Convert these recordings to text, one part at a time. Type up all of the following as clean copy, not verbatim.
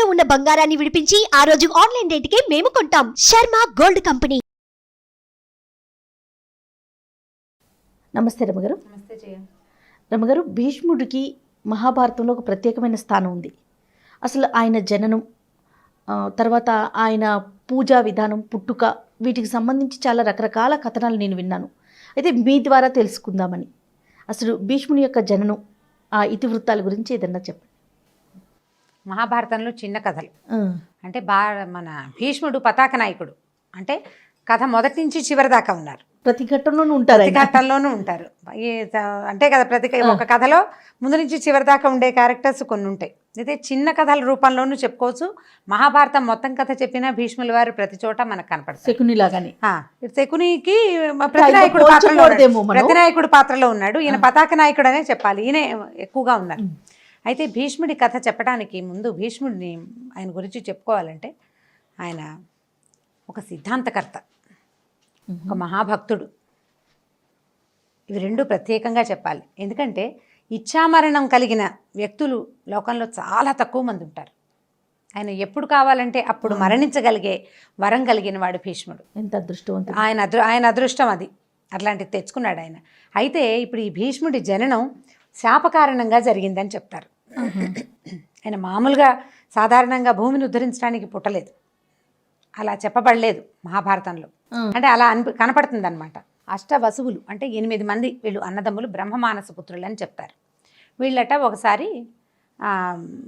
ఇంట్లో ఉన్న బంగారాన్ని విడిపించి ఆ రోజు ఆన్లైన్ రేటుకే మేము కొంటాం. Sharma gold company. నమస్తే రమగారు. నమస్తే జయ. రమగారు, భీష్ముడికి మహాభారతంలో ఒక ప్రత్యేకమైన స్థానం ఉంది. అసలు ఆయన జననం, తర్వాత ఆయన పూజా విధానం, పుట్టుక, వీటికి సంబంధించి చాలా రకరకాల కథనాలు నేను విన్నాను. అయితే మీ ద్వారా తెలుసుకుందామని. అసలు భీష్ముని యొక్క జననం, ఆ ఇతివృత్తాల గురించి ఏదన్నా చెప్పండి. మహాభారతంలో చిన్న కథలు అంటే మన భీష్ముడు పతాక నాయకుడు. అంటే కథ మొదటి నుంచి చివరి దాకా ఉన్నారు. ప్రతి ఘట్టంలోనూ ఉంటారు, ప్రతి ఘట్టంలోనూ ఉంటారు. అంటే కదా, ఒక కథలో ముందు నుంచి చివరి దాకా ఉండే క్యారెక్టర్స్ కొన్ని ఉంటాయి. అయితే చిన్న కథల రూపంలోనూ చెప్పుకోవచ్చు. మహాభారతం మొత్తం కథ చెప్పినా భీష్ముల వారు ప్రతి చోట మనకు కనపడతారు. శకుని లాగానే. శకునికి ప్రతినాయకుడు పాత్రలో ఉన్నాడు. ఈయన పతాక నాయకుడు అనే చెప్పాలి. ఈయన ఎక్కువగా ఉన్నారు. అయితే భీష్ముడి కథ చెప్పడానికి ముందు భీష్ముడిని ఆయన గురించి చెప్పుకోవాలంటే ఆయన ఒక సిద్ధాంతకర్త, ఒక మహాభక్తుడు. ఇవి రెండు ప్రత్యేకంగా చెప్పాలి. ఎందుకంటే ఇచ్ఛామరణం కలిగిన వ్యక్తులు లోకంలో చాలా తక్కువ మంది ఉంటారు. ఆయన ఎప్పుడు కావాలంటే అప్పుడు మరణించగలిగే వరం కలిగిన వాడు భీష్ముడు. ఎంత అదృష్టవంతుడు! ఆయన అదృష్టం అది, అట్లాంటిది తెచ్చుకున్నాడు ఆయన. అయితే ఇప్పుడు ఈ భీష్ముడి జననం శాపకారణంగా జరిగిందని చెప్తారు. ఆయన మామూలుగా సాధారణంగా భూమిని ఉద్ధరించడానికి పుట్టలేదు, అలా చెప్పబడలేదు మహాభారతంలో. అంటే అలా కనపడుతుంది అనమాట. అష్టవసువులు అంటే 8 మంది వీళ్ళు అన్నదమ్ములు, బ్రహ్మమానస పుత్రులు అని చెప్తారు. వీళ్ళట ఒకసారి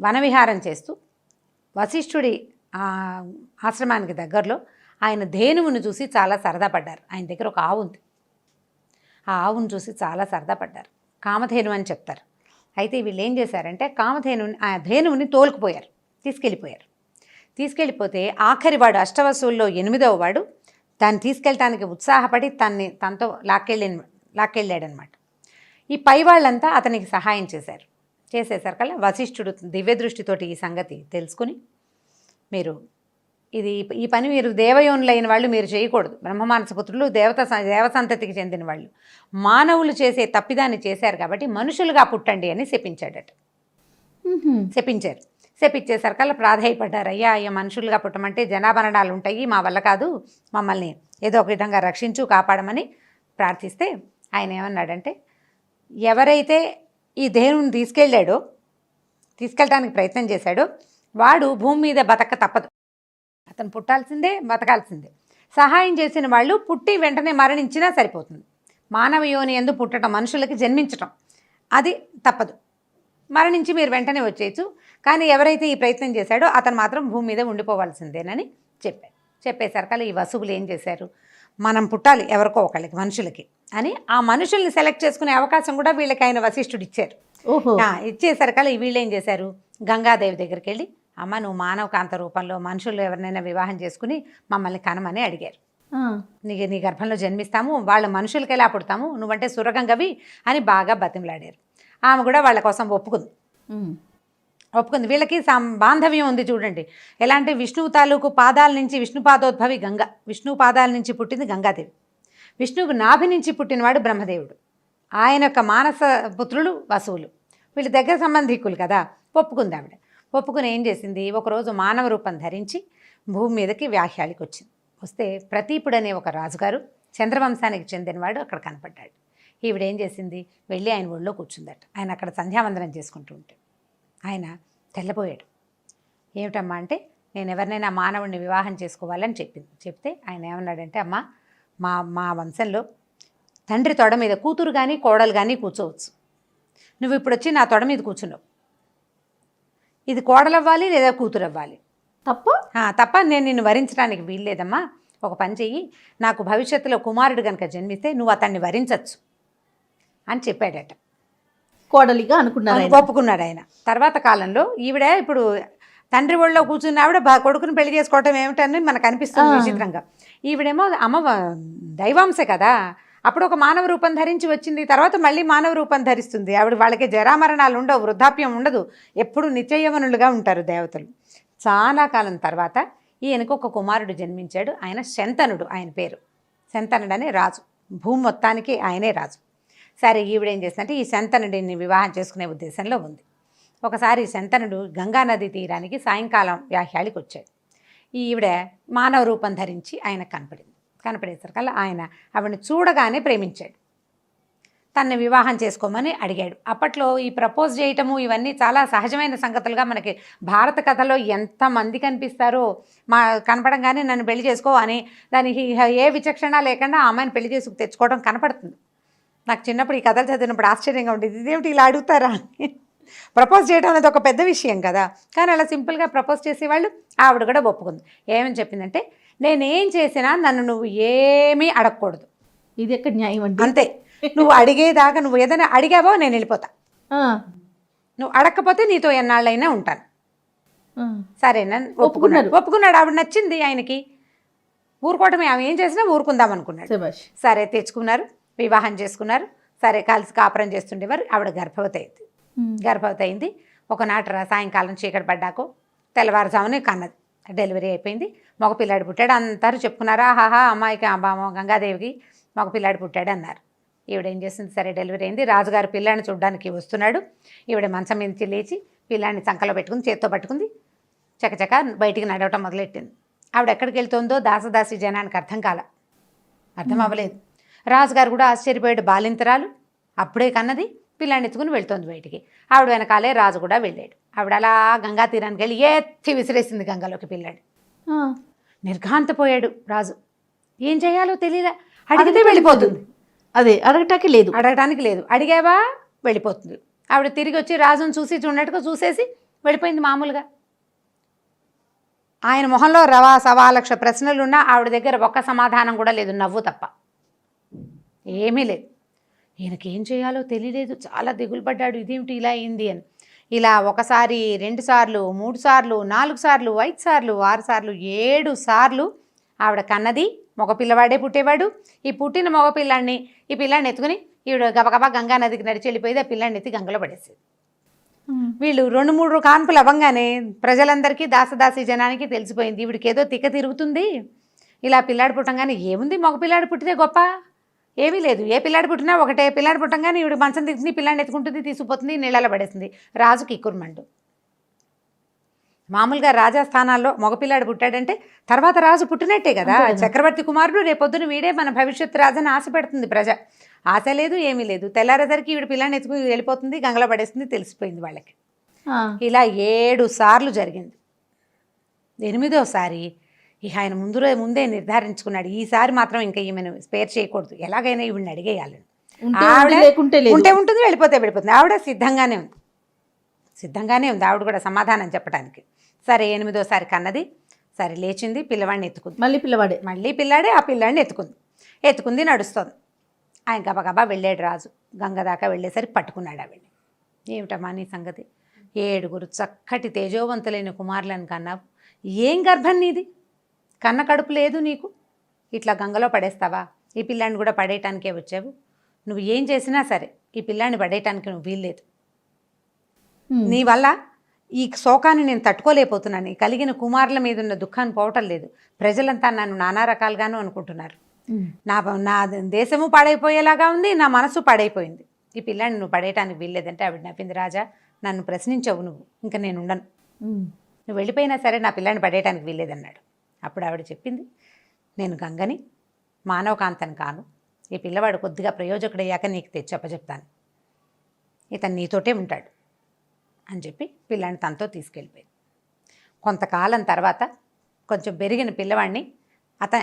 వనవిహారం చేస్తూ వశిష్ఠుడి ఆశ్రమానికి దగ్గరలో ఆయన ధేనువును చూసి చాలా సరదా పడ్డారు. ఆయన దగ్గర ఒక ఆవు ఉంది. ఆ ఆవును చూసి చాలా సరదా పడ్డారు. కామధేను అని చెప్తారు. అయితే వీళ్ళు ఏం చేశారంటే ఆ ధేనువుని తోలుకుపోయారు, తీసుకెళ్ళిపోతే ఆఖరి వాడు, అష్టవసువుల్లో 8వ వాడు, దాన్ని తీసుకెళ్ళటానికి ఉత్సాహపడి తనతో లాక్కెళ్ళాడనమాట. ఈ పై వాళ్ళంతా అతనికి సహాయం చేసేసరికల్లా వశిష్ఠుడు దివ్యదృష్టితోటి ఈ సంగతి తెలుసుకుని, ఈ పని మీరు దేవయోనులైన వాళ్ళు మీరు చేయకూడదు. బ్రహ్మమానసపుత్రులు దేవసంతతికి చెందిన వాళ్ళు మానవులు చేసే తప్పిదాన్ని చేశారు కాబట్టి మనుషులుగా పుట్టండి అని శపించేసరికల్లా ప్రాధాయపడ్డారు. అయ్యా మనుషులుగా పుట్టమంటే జనాభరణాలు ఉంటాయి, మా వల్ల కాదు, మమ్మల్ని ఏదో ఒక విధంగా రక్షించు, కాపాడమని ప్రార్థిస్తే ఆయన ఏమన్నాడంటే, ఎవరైతే ఈ ధేనువుని తీసుకెళ్ళడానికి ప్రయత్నం చేశాడో వాడు భూమి మీద బతక తప్పదు. అతను పుట్టాల్సిందే, బతకాల్సిందే. సహాయం చేసిన వాళ్ళు పుట్టి వెంటనే మరణించినా సరిపోతుంది. మానవ యోని యందు పుట్టడం, మనుషులకి జన్మించటం అది తప్పదు. మరణించి మీరు వెంటనే వచ్చేయచ్చు. కానీ ఎవరైతే ఈ ప్రయత్నం చేశాడో అతను మాత్రం భూమి మీద ఉండిపోవాల్సిందేనని చెప్పేసరికల్లా ఈ వసువులు ఏం చేశారు, మనం పుట్టాలి ఎవరికో ఒకళ్ళకి, మనుషులకి అని ఆ మనుషుల్ని సెలెక్ట్ చేసుకునే అవకాశం కూడా వీళ్ళకి ఆయన వశిష్ఠుడు ఇచ్చారు. ఇచ్చేసరికల్లా వీళ్ళు ఏం చేశారు, గంగాదేవి దగ్గరికి వెళ్ళి, అమ్మ నువ్వు మానవ కాంత రూపంలో మనుషులు ఎవరినైనా వివాహం చేసుకుని మమ్మల్ని కనమని అడిగారు. నీ గర్భంలో జన్మిస్తాము, వాళ్ళ మనుషులకి ఎలా పుడతాము, నువ్వంటే సురగంగవి అని బాగా బతిమలాడారు. ఆమె కూడా వాళ్ళ కోసం ఒప్పుకుంది. వీళ్ళకి బాంధవ్యం ఉంది చూడండి. ఎలా అంటే విష్ణువు తాలూకు పాదాల నుంచి, విష్ణుపాదోద్భవి గంగ, విష్ణువు పాదాల నుంచి పుట్టింది గంగాదేవి. విష్ణువుకు నాభి నుంచి పుట్టినవాడు బ్రహ్మదేవుడు. ఆయన యొక్క మానస పుత్రులు వసువులు. వీళ్ళ దగ్గర సంబంధికులు కదా. ఒప్పుకుంది ఆవిడ. ఒప్పుకుని ఏం చేసింది, ఒకరోజు మానవ రూపం ధరించి భూమి మీదకి వ్యాహ్యాళికి వస్తే ప్రతీపుడు అనే ఒక రాజుగారు, చంద్రవంశానికి చెందినవాడు అక్కడ కనపడ్డాడు. ఈవిడేం చేసింది, వెళ్ళి ఆయన ఒళ్ళో కూర్చుందట. ఆయన అక్కడ సంధ్యావందనం చేసుకుంటూ ఉంటే ఆయన తెల్లబోయాడు. ఏమిటమ్మా అంటే, నేను ఎవరినైనా మానవుడిని వివాహం చేసుకోవాలని చెప్తే ఆయన ఏమన్నాడంటే, అమ్మ మా వంశంలో తండ్రి తొడ మీద కూతురు కానీ కోడలు కానీ కూర్చోవచ్చు. నువ్వు ఇప్పుడు వచ్చి నా తొడ మీద కూర్చున్నావు. ఇది కోడలవ్వాలి లేదా కూతురు అవ్వాలి. తప్ప నేను నిన్ను వరించడానికి వీల్లేదమ్మా. ఒక పని చెయ్యి, నాకు భవిష్యత్తులో కుమారుడు కనుక జన్మిస్తే నువ్వు అతన్ని వరించవచ్చు అని చెప్పాడట. కోడలిగా ఒప్పుకున్నాడు ఆయన. తర్వాత కాలంలో ఈవిడ ఇప్పుడు తండ్రి ఒళ్ళో కూర్చున్న ఆవిడ కొడుకుని పెళ్లి చేసుకోవటం ఏమిటని మనకు అనిపిస్తుంది విచిత్రంగా. ఈవిడేమో అమ్మ దైవాంశ కదా, అప్పుడు ఒక మానవ రూపం ధరించి వచ్చింది, తర్వాత మళ్ళీ మానవ రూపం ధరిస్తుంది. ఆవిడ వాళ్ళకి జరామరణాలు ఉండవు, వృద్ధాప్యం ఉండదు, ఎప్పుడు నిత్యయవనులుగా ఉంటారు దేవతలు. చాలా కాలం తర్వాత ఈయనకు ఒక కుమారుడు జన్మించాడు. ఆయన శంతనుడు, ఆయన పేరు శంతనుడు అనే రాజు. భూమి మొత్తానికి ఆయనే రాజు. సరే ఈవిడేం చేసిందంటే ఈ శంతనుడిని వివాహం చేసుకునే ఉద్దేశంలో ఉంది. ఒకసారి శంతనుడు గంగానది తీరానికి సాయంకాలం వ్యాహ్యాళికి వచ్చాడు. ఈవిడ మానవ రూపం ధరించి ఆయన కనపడేసరికల్లా ఆయన ఆవిడని చూడగానే ప్రేమించాడు. తనని వివాహం చేసుకోమని అడిగాడు. అప్పట్లో ఈ ప్రపోజ్ చేయటము ఇవన్నీ చాలా సహజమైన సంగతులుగా మనకి భారత కథలో ఎంతమంది కనిపిస్తారో, కనపడంగానే నన్ను పెళ్లి చేసుకో అని దానికి ఏ విచక్షణ లేకుండా ఆ అమ్మాయిని పెళ్లి చేసుకు తెచ్చుకోవడం కనపడుతుంది. నాకు చిన్నప్పుడు ఈ కథలు చదివినప్పుడు ఆశ్చర్యంగా ఉండేది, ఇదేమిటి ఇలా అడుగుతారా అని. ప్రపోజ్ చేయడం అనేది ఒక పెద్ద విషయం కదా, కానీ అలా సింపుల్గా ప్రపోజ్ చేసేవాళ్ళు. ఆవిడ కూడా ఒప్పుకుంది. ఏమని చెప్పిందంటే, నేనేం చేసినా నన్ను నువ్వు ఏమీ అడగకూడదు. ఇది ఎక్కడ న్యాయం అండి? అంతే, నువ్వు అడిగేదాకా నువ్వు ఏదైనా అడిగావో నేను వెళ్ళిపోతా, నువ్వు అడగకపోతే నీతో ఎన్నాళ్ళైనా ఉంటాను. సరేనా ఒప్పుకున్నాడు. ఆవిడ నచ్చింది ఆయనకి. ఊరుకోవటమే, ఆమె ఏం చేసినా ఊరుకుందాం అనుకున్నాడు. సరే తెచ్చుకున్నారు, వివాహం చేసుకున్నారు. సరే కలిసి కాపురం చేస్తుండేవారు. ఆవిడ గర్భవతి అయింది. ఒకనాటి సాయంకాలం చీకటి పడ్డాకో తెల్లవారుజామునే కన్నది. డెలివరీ అయిపోయింది. మగపిల్లాడు పుట్టాడు. అందరూ చెప్పుకున్నారు, ఆహాహా అమ్మాయికి గంగాదేవికి మగపిల్లాడు పుట్టాడు అన్నారు. ఈవిడ ఏం చేసింది, సరే డెలివరీ అయింది. రాజుగారు పిల్లాడిని చూడడానికి వస్తున్నాడు. ఈవిడ మంచం నుంచి లేచి పిల్లాడిని చంకలో పెట్టుకుంది, చేత్తో పట్టుకుంది, చకచక బయటికి నడవటం మొదలెట్టింది. ఆవిడ ఎక్కడికి వెళ్తుందో దాసదాసి జనానికి అర్థం అవ్వలేదు. రాజుగారు కూడా ఆశ్చర్యపోయాడు. బాలింతరాలు అప్పుడే కన్నది, పిల్లాడిని ఎత్తుకుని వెళ్తోంది బయటికి. ఆవిడ వెనకాలే రాజు కూడా వెళ్ళాడు. ఆవిడ అలా గంగా తీరానికి వెళ్ళి ఎత్తి విసిరేసింది గంగలోకి పిల్లాడు. నిర్ఘాంతపోయాడు రాజు. ఏం చేయాలో తెలియదా. అడిగితే వెళ్ళిపోతుంది, అదే అడగటానికి లేదు. అడిగావా వెళ్ళిపోతుంది. ఆవిడ తిరిగి వచ్చి రాజును చూడనట్టుగా చూసేసి వెళ్ళిపోయింది మామూలుగా. ఆయన మొహంలో 1,000,000 ప్రశ్నలున్నా ఆవిడ దగ్గర ఒక్క సమాధానం కూడా లేదు, నవ్వు తప్ప ఏమీ లేదు. ఈయనకి ఏం చేయాలో తెలియలేదు, చాలా దిగులు పడ్డాడు. ఇదేమిటి ఇలా అయింది అని. ఇలా 1 సారి 2 సార్లు 3 సార్లు 4 సార్లు 5 సార్లు 6 సార్లు 7 సార్లు ఆవిడ కన్నది. మగపిల్లవాడే పుట్టేవాడు. ఈ పుట్టిన మగపిల్లాడిని ఈ పిల్లాడిని ఎత్తుకుని ఈవిడ గబగబా గంగా నదికి నడిచి వెళ్ళిపోయేది. ఆ పిల్లాడిని ఎత్తి గంగలో పడేసేది. వీళ్ళు 2-3 కాన్పులు అవ్వగానే ప్రజలందరికీ దాసదాసి జనానికి తెలిసిపోయింది, ఈవిడికి ఏదో తిక్క తిరుగుతుంది. ఇలా పిల్లాడు పుట్టంగానే ఏముంది, మగపిల్లాడు పుట్టితే గొప్ప ఏమీ లేదు. ఏ పిల్లాడు పుట్టినా ఒకటే. పిల్లాడు పుట్టంగానే ఈవిడ మంచం దిగుతుంది, పిల్లాడిని ఎత్తుకుంటుంది, తీసుకుపోతుంది, నీళ్ళలో పడేస్తుంది. రాజుకి ఇక్కుర్మండు. మామూలుగా రాజాస్థానాల్లో మగపిల్లాడు పుట్టాడంటే తర్వాత రాజు పుట్టినట్టే కదా, చక్రవర్తి కుమారుడు, రేపొద్దున వీడే మన భవిష్యత్తు రాజని ఆశ పెడుతుంది ప్రజ. ఆశ లేదు, ఏమీ లేదు. తెల్లారేసరికి ఈవిడ పిల్లాడిని ఎత్తుకుని వెళ్ళిపోతుంది, గంగలో పడేస్తుంది, తెలిసిపోయింది వాళ్ళకి. ఇలా 7 సార్లు జరిగింది. 8వసారి ఇక ఆయన ముందే నిర్ధారించుకున్నాడు, ఈసారి మాత్రం ఇంకా ఈమెను స్పేర్ చేయకూడదు, ఎలాగైనా ఈవిడిని అడిగేయాలని. ఉంటే ఉంటుంది, వెళ్ళిపోతే వెళ్ళిపోతుంది. ఆవిడ సిద్ధంగానే ఉంది ఆవిడ కూడా సమాధానం చెప్పడానికి. సరే 8వసారి కన్నది. సరే లేచింది, పిల్లవాడిని ఎత్తుకుంది. మళ్ళీ పిల్లాడే ఆ పిల్లాడిని ఎత్తుకుంది నడుస్తోంది. ఆయన గబగబా వెళ్ళాడు రాజు. గంగ దాకా వెళ్ళేసరికి పట్టుకున్నాడు ఆవిడ్ని. ఏమిటమ్మా నీ సంగతి, 7 చక్కటి తేజోవంతులైన కుమారులను కన్నావు, ఏం గర్భం నీది, కన్న కడుపు లేదు నీకు, ఇట్లా గంగలో పడేస్తావా, ఈ పిల్లాడిని కూడా పడేయటానికే వచ్చావు, నువ్వు ఏం చేసినా సరే ఈ పిల్లాడిని పడేయటానికి నువ్వు వీల్లేదు, నీ వల్ల ఈ శోకాన్ని నేను తట్టుకోలేకపోతున్నాను, ఈ కలిగిన కుమారుల మీద ఉన్న దుఃఖాన్ని పోవటం లేదు, ప్రజలంతా నన్ను నానా రకాలుగాను అనుకుంటున్నారు, నా దేశము పాడైపోయేలాగా ఉంది, నా మనసు పాడైపోయింది, ఈ పిల్లాడిని నువ్వు పడేయటానికి వీల్లేదంటే ఆవిడ నవ్వింది. రాజా నన్ను ప్రశ్నించవు నువ్వు, ఇంకా నేను ఉండను, నువ్వు వెళ్ళిపోయినా సరే నా పిల్లాడిని పడేయటానికి వీల్లేదన్నాడు. అప్పుడు ఆవిడ చెప్పింది, నేను గంగని, మానవకాంతని కాను, ఈ పిల్లవాడు కొద్దిగా ప్రయోజకుడయ్యాక నీకు తెచ్చప్పచెప్తాను, ఇతను నీతోటే ఉంటాడు అని చెప్పి పిల్లాడిని తనతో తీసుకెళ్ళిపోయింది. కొంతకాలం తర్వాత కొంచెం పెరిగిన పిల్లవాడిని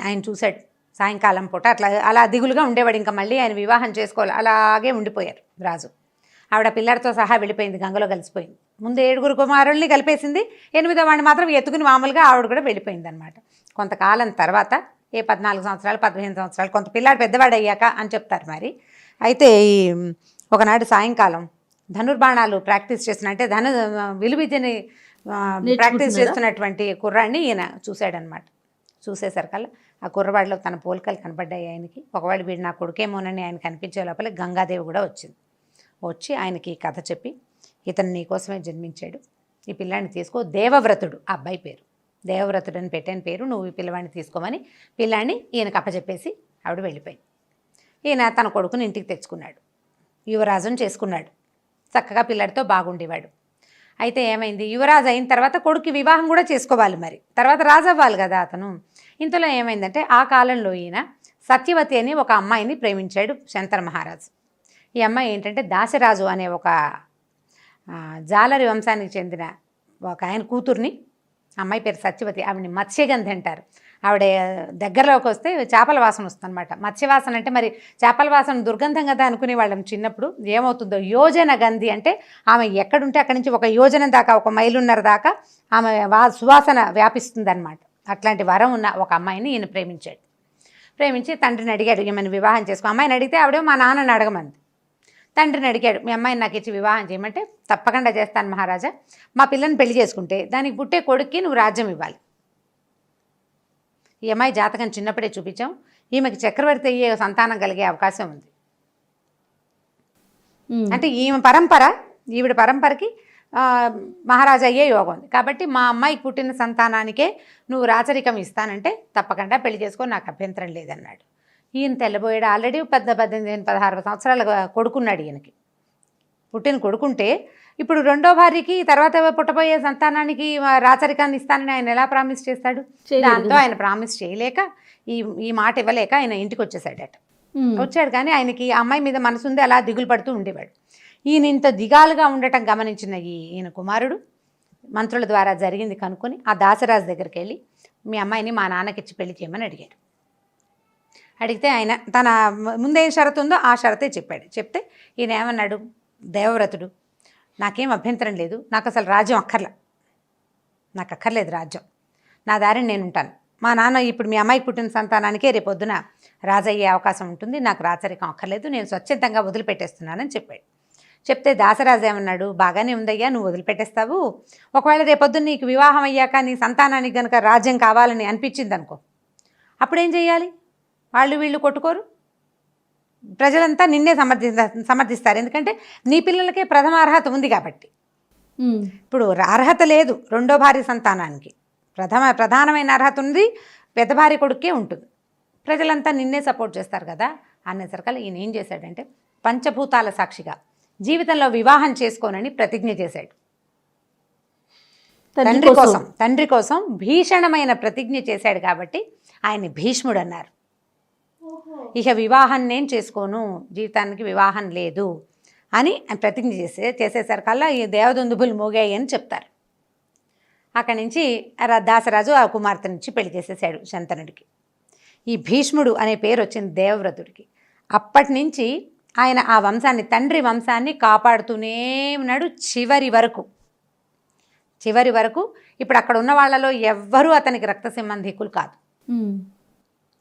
ఆయన చూశాడు. సాయంకాలం పూట అలా దిగులుగా ఉండేవాడు. ఇంకా మళ్ళీ ఆయన వివాహం చేసుకోవాలి, అలాగే ఉండిపోయారు రాజు. ఆవిడ పిల్లడితో సహా వెళ్ళిపోయింది, గంగలో కలిసిపోయింది. ముందు 7 కుమారుల్ని కలిపేసింది, 8వ వాడిని మాత్రం ఎత్తుకుని మామూలుగా ఆవిడ కూడా వెళ్ళిపోయింది అనమాట. కొంతకాలం తర్వాత 14 సంవత్సరాలు 15 సంవత్సరాలు కొంత పిల్లాడు పెద్దవాడు అయ్యాక అని చెప్తారు మరి. అయితే ఒకనాడు సాయంకాలం ధనుర్బాణాలు ప్రాక్టీస్ చేసిన, అంటే విలువిద్యని ప్రాక్టీస్ చేస్తున్నటువంటి కుర్రాడిని ఈయన చూశాడనమాట. చూసేసరికల్లా ఆ కుర్రవాడిలో తన పోలికలు కనపడ్డాయి ఆయనకి. ఒకవేళ వీడు నా కొడుకేమోనని ఆయన కనిపించే లోపల గంగాదేవి కూడా వచ్చి ఆయనకి ఈ కథ చెప్పి, ఇతను నీకోసమే జన్మించాడు, ఈ పిల్లాడిని తీసుకో, దేవవ్రతుడు ఆ అబ్బాయి పేరు, దేవవ్రతుడు అని పెట్టిన పేరు, నువ్వు ఈ పిల్లవాడిని తీసుకోమని పిల్లాడిని ఈయనకు అప్పచెప్పేసి ఆవిడ వెళ్ళిపోయింది. ఈయన తన కొడుకుని ఇంటికి తెచ్చుకున్నాడు, యువరాజుని చేసుకున్నాడు, చక్కగా పిల్లాడితో బాగుండేవాడు. అయితే ఏమైంది, యువరాజు అయిన తర్వాత కొడుక్కి వివాహం కూడా చేసుకోవాలి, మరి తర్వాత రాజు అవ్వాలి కదా అతను. ఇంతలో ఏమైందంటే ఆ కాలంలో ఈయన సత్యవతి అని ఒక అమ్మాయిని ప్రేమించాడు శంతన మహారాజు. ఈ అమ్మాయి ఏంటంటే దాశరాజు అనే ఒక జాలరి వంశానికి చెందిన ఒక ఆయన కూతుర్ని, అమ్మాయి పేరు సత్యవతి, ఆవిడని మత్స్యగంధి అంటారు. ఆవిడ దగ్గరలోకి వస్తే చేపల వాసన వస్తుంది అనమాట. మత్స్యవాసన అంటే మరి చేపల వాసన దుర్గంధం కదా అనుకునే వాళ్ళం చిన్నప్పుడు. ఏమవుతుందో, యోజన గంధి అంటే ఆమె ఎక్కడుంటే అక్కడి నుంచి ఒక యోజనం దాకా, 1 మైలున్నర దాకా ఆమె సువాసన వ్యాపిస్తుంది అనమాట. అట్లాంటి వరం ఉన్న ఒక అమ్మాయిని ఈయన ప్రేమించాడు. ప్రేమించి తండ్రిని అడిగాడు, ఈమెను వివాహం చేసుకో. అమ్మాయిని అడిగితే ఆవిడ మా నాన్నని అడగమంది. తండ్రిని అడిగాడు, మీ అమ్మాయిని నాకు ఇచ్చి వివాహం చేయమంటే తప్పకుండా చేస్తాను మహారాజా, మా పిల్లని పెళ్లి చేసుకుంటే దానికి పుట్టే కొడుక్కి నువ్వు రాజ్యం ఇవ్వాలి. ఈ అమ్మాయి జాతకం చిన్నప్పుడే చూపించాం, ఈమెకి చక్రవర్తి అయ్యే సంతానం కలిగే అవకాశం ఉంది. అంటే ఈవిడ పరంపరకి మహారాజా అయ్యే యోగం ఉంది. కాబట్టి మా అమ్మాయికి పుట్టిన సంతానానికే నువ్వు రాచరికం ఇస్తానంటే తప్పకుండా పెళ్లి చేసుకో, నాకు అభ్యంతరం లేదన్నాడు. ఈయన తెల్లబోయాడు. ఆల్రెడీ 18-16 సంవత్సరాల కొడుకున్నాడు ఈయనకి. పుట్టిన కొడుకుంటే ఇప్పుడు రెండో భార్యకి తర్వాత పుట్టబోయే సంతానానికి రాచరికాన్ని ఇస్తానని ఆయన ఎలా ప్రామిస్ చేస్తాడు? దాంతో ఆయన ప్రామిస్ చేయలేక, ఈ మాట ఇవ్వలేక ఆయన ఇంటికి వచ్చేసాడట. వచ్చాడు కానీ ఆయనకి ఆ అమ్మాయి మీద మనసుంది, అలా దిగులు పడుతూ ఉండేవాడు. ఈయన ఇంత దిగాలుగా ఉండటం గమనించిన ఈయన కుమారుడు మంత్రుల ద్వారా జరిగింది కనుక్కొని ఆ దాసరాజు దగ్గరికి వెళ్ళి, మీ అమ్మాయిని మా నాన్నకిచ్చి పెళ్లి చేయమని అడిగాడు. అడిగితే ఆయన తన ముందేం షరతు ఉందో ఆ షరతే చెప్పాడు. చెప్తే ఈయన ఏమన్నాడు, దేవవ్రతుడు, నాకేం అభ్యంతరం లేదు, నాకు అసలు రాజ్యం నాకు అక్కర్లేదు రాజ్యం, నా దారిని నేను ఉంటాను. మా నాన్న ఇప్పుడు మీ అమ్మాయికి పుట్టిన సంతానానికే రేపొద్దున రాజు అయ్యే అవకాశం ఉంటుంది, నాకు రాచరికం అక్కర్లేదు, నేను స్వచ్ఛందంగా వదిలిపెట్టేస్తున్నానని చెప్పాడు. చెప్తే దాసరాజు ఏమన్నాడు, బాగానే ఉందయ్యా, నువ్వు వదిలిపెట్టేస్తావు, ఒకవేళ రేపొద్దున నీకు వివాహం అయ్యాక నీ సంతానానికి కనుక రాజ్యం కావాలని అనిపించింది అనుకో, అప్పుడేం చేయాలి? వాళ్ళు వీళ్ళు కొట్టుకోరు, ప్రజలంతా నిన్నే సమర్థిస్తారు. ఎందుకంటే నీ పిల్లలకే ప్రథమ అర్హత ఉంది కాబట్టి. ఇప్పుడు అర్హత లేదు రెండో భార్య సంతానానికి, ప్రధానమైన అర్హత ఉంది పెద్ద భార్య కొడుకే ఉంటుంది. ప్రజలంతా నిన్నే సపోర్ట్ చేస్తారు కదా అనేసరికల్లా ఈయన ఏం చేశాడంటే, పంచభూతాల సాక్షిగా జీవితంలో వివాహం చేసుకోనని ప్రతిజ్ఞ చేశాడు. తండ్రి కోసం భీషణమైన ప్రతిజ్ఞ చేశాడు కాబట్టి ఆయన్ని భీష్ముడు అన్నారు. ఇక వివాహం నేను చేసుకోను, జీవితానికి వివాహం లేదు అని ప్రతిజ్ఞ చేసేసరికల్లా ఈ దేవదుందుబులు మోగాయి అని చెప్తారు. అక్కడి నుంచి దాసరాజు ఆ కుమార్తె నుంచి పెళ్లి చేసేసాడు శంతనుడికి. ఈ భీష్ముడు అనే పేరు వచ్చింది దేవవ్రతుడికి. అప్పటి నుంచి ఆయన ఆ వంశాన్ని, తండ్రి వంశాన్ని కాపాడుతూనే ఉన్నాడు చివరి వరకు. ఇప్పుడు అక్కడ ఉన్న వాళ్ళలో ఎవ్వరూ అతనికి రక్త సంబంధికులు కాదు,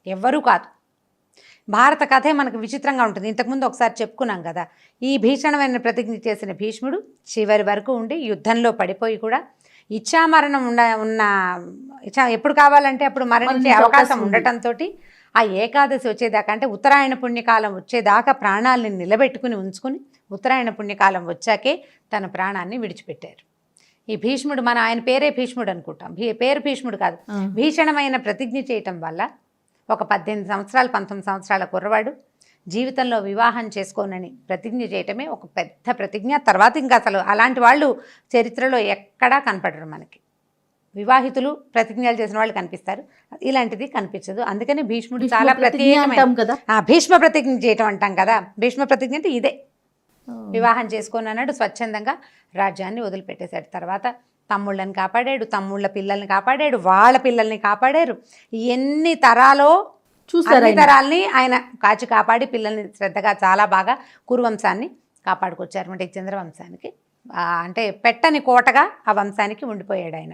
ఎవ్వరూ కాదు. భారత కథే మనకు విచిత్రంగా ఉంటుంది. ఇంతకుముందు ఒకసారి చెప్పుకున్నాం కదా, ఈ భీషణమైన ప్రతిజ్ఞ చేసిన భీష్ముడు చివరి వరకు ఉండి యుద్ధంలో పడిపోయి కూడా ఇచ్ఛామరణం ఎప్పుడు కావాలంటే అప్పుడు మరణించే అవకాశం ఉండటంతో ఆ ఏకాదశి వచ్చేదాకా, అంటే ఉత్తరాయణ పుణ్యకాలం వచ్చేదాకా ప్రాణాలని నిలబెట్టుకుని ఉంచుకుని ఉత్తరాయణ పుణ్యకాలం వచ్చాకే తన ప్రాణాన్ని విడిచిపెట్టారు. ఈ భీష్ముడు, ఆయన పేరే భీష్ముడు అనుకుంటాం, పేరు భీష్ముడు కాదు. భీషణమైన ప్రతిజ్ఞ చేయటం వల్ల ఒక 18 సంవత్సరాలు 19 సంవత్సరాల కుర్రవాడు జీవితంలో వివాహం చేసుకోనని ప్రతిజ్ఞ చేయటమే ఒక పెద్ద ప్రతిజ్ఞ. తర్వాత ఇంకా అసలు అలాంటి వాళ్ళు చరిత్రలో ఎక్కడా కనపడరు మనకి. వివాహితులు ప్రతిజ్ఞలు చేసిన వాళ్ళు కనిపిస్తారు, ఇలాంటిది కనిపించదు. అందుకని భీష్ముడు చాలా ప్రత్యేకమైన భీష్మ ప్రతిజ్ఞ చేయటం అంటాం కదా. భీష్మ ప్రతిజ్ఞ అంటే ఇదే, వివాహం చేసుకోని అన్నాడు, స్వచ్ఛందంగా రాజ్యాన్ని వదిలిపెట్టేశాడు. తర్వాత తమ్ముళ్ళని కాపాడాడు, తమ్ముళ్ళ పిల్లల్ని కాపాడాడు, వాళ్ళ పిల్లల్ని కాపాడారు. ఎన్ని తరాలో చూసారు, అన్ని తరాల్ని ఆయన కాచి కాపాడి పిల్లల్ని శ్రద్ధగా చాలా బాగా కురువంశాన్ని కాపాడుకొచ్చారు. అంటే చంద్రవంశానికి అంటే పెట్టని కోటగా ఆ వంశానికి ఉండిపోయాడు ఆయన.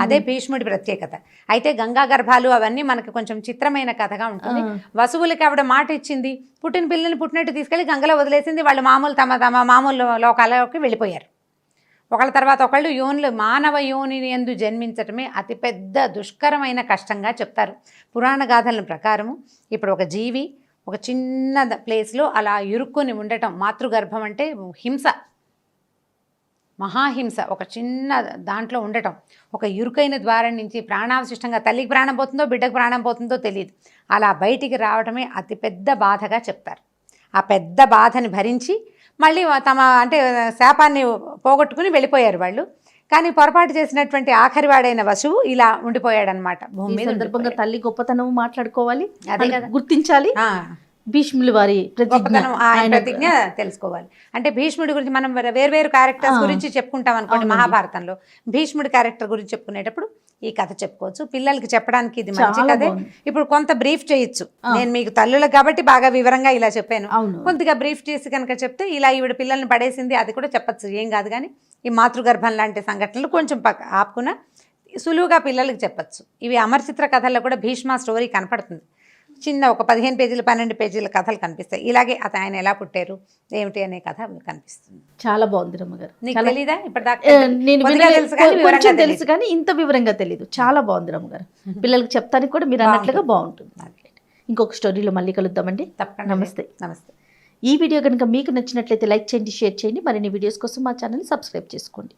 అదే భీష్ముడి ప్రత్యేకత. అయితే గంగా గర్భాలు అవన్నీ మనకి కొంచెం చిత్రమైన కథగా ఉంటుంది. వసువులకి ఆవిడ మాట ఇచ్చింది, పుట్టిన పిల్లల్ని పుట్టినట్టు తీసుకెళ్ళి గంగలో వదిలేసింది. వాళ్ళు తమ మామూలు లోకాలలోకి వెళ్ళిపోయారు. ఒకళ్ళ తర్వాత ఒకళ్ళు మానవ యోనిని యందు జన్మించటమే అతిపెద్ద దుష్కరమైన కష్టంగా చెప్తారు పురాణ గాథల ప్రకారము. ఇప్పుడు ఒక జీవి ఒక చిన్న ప్లేస్లో అలా ఇరుక్కొని ఉండటం, మాతృగర్భం అంటే హింస, మహాహింస, ఒక చిన్న దాంట్లో ఉండటం, ఒక ఇరుకైన ద్వారం నుంచి ప్రాణావశిష్టంగా తల్లికి ప్రాణం పోతుందో బిడ్డకు ప్రాణం పోతుందో తెలియదు, అలా బయటికి రావడమే అతిపెద్ద బాధగా చెప్తారు. ఆ పెద్ద బాధని భరించి మళ్ళీ తమ అంటే శాపాన్ని పోగొట్టుకుని వెళ్ళిపోయారు వాళ్ళు. కానీ పొరపాటు చేసినటువంటి ఆఖరి వాడైన వసువు ఇలా ఉండిపోయాడనమాట భూమి ఈ మీద సందర్భంగా తల్లి గొప్పతనం మాట్లాడుకోవాలి, అదే మనం కదా. గుర్తించాలి. ఆ, భీష్ములు వారి ప్రతిజ్ఞ, గొప్పతనం ఆయన ఆయన ప్రతిజ్ఞ తెలుసుకోవాలి. అంటే భీష్ముడి గురించి మనం వేరు క్యారెక్టర్స్ గురించి చెప్పుకుంటాం అనుకోండి. అవునండి. మహాభారతంలో భీష్ముడి క్యారెక్టర్ గురించి చెప్పుకునేటప్పుడు ఈ కథ చెప్పుకోవచ్చు. పిల్లలకి చెప్పడానికి ఇది మంచి చాలా కథే. బాగుంది. ఇప్పుడు కొంత బ్రీఫ్ చేయొచ్చు. నేను మీకు తల్లులకు కాబట్టి బాగా వివరంగా ఇలా చెప్పాను. అవును. కొద్దిగా బ్రీఫ్ చేసి కనుక చెప్తే ఇలా ఈవిడ పిల్లల్ని పడేసింది అది కూడా చెప్పచ్చు, ఏం కాదు. కానీ ఈ మాతృగర్భం లాంటి సంఘటనలు కొంచెం ఆపుకున్న సులువుగా పిల్లలకి చెప్పచ్చు. ఇవి అమరచిత్ర కథల్లో కూడా భీష్మ స్టోరీ కనపడుతుంది. చిన్న ఒక 15 పేజీలు 12 పేజీల కథలు కనిపిస్తాయి. ఇలాగే ఆయన ఎలా పుట్టారు ఏమిటి అనే కథ కనిపిస్తుంది. చాలా బాగుంది రమ్మగారు. నీకు తెలీదా ఇప్పటిదాకా? నేను కొద్దిగా తెలుసు కానీ వివరంగా కొంచెం తెలుసు తెలీదు. కానీ ఇంత వివరంగా తెలియదు. చాలా బాగుంది రమ్మగారు. పిల్లలకి చెప్తానికి కూడా మీరు అన్నట్లుగా బాగుంటుంది. ఇంకొక స్టోరీలో మళ్ళీ కలుద్దామండి. తప్పకుండా. నమస్తే. నమస్తే. ఈ వీడియో కనుక మీకు నచ్చినట్లయితే లైక్ చేయండి, షేర్ చేయండి. మరిన్ని వీడియోస్ కోసం మా ఛానల్ని సబ్స్క్రైబ్ చేసుకోండి.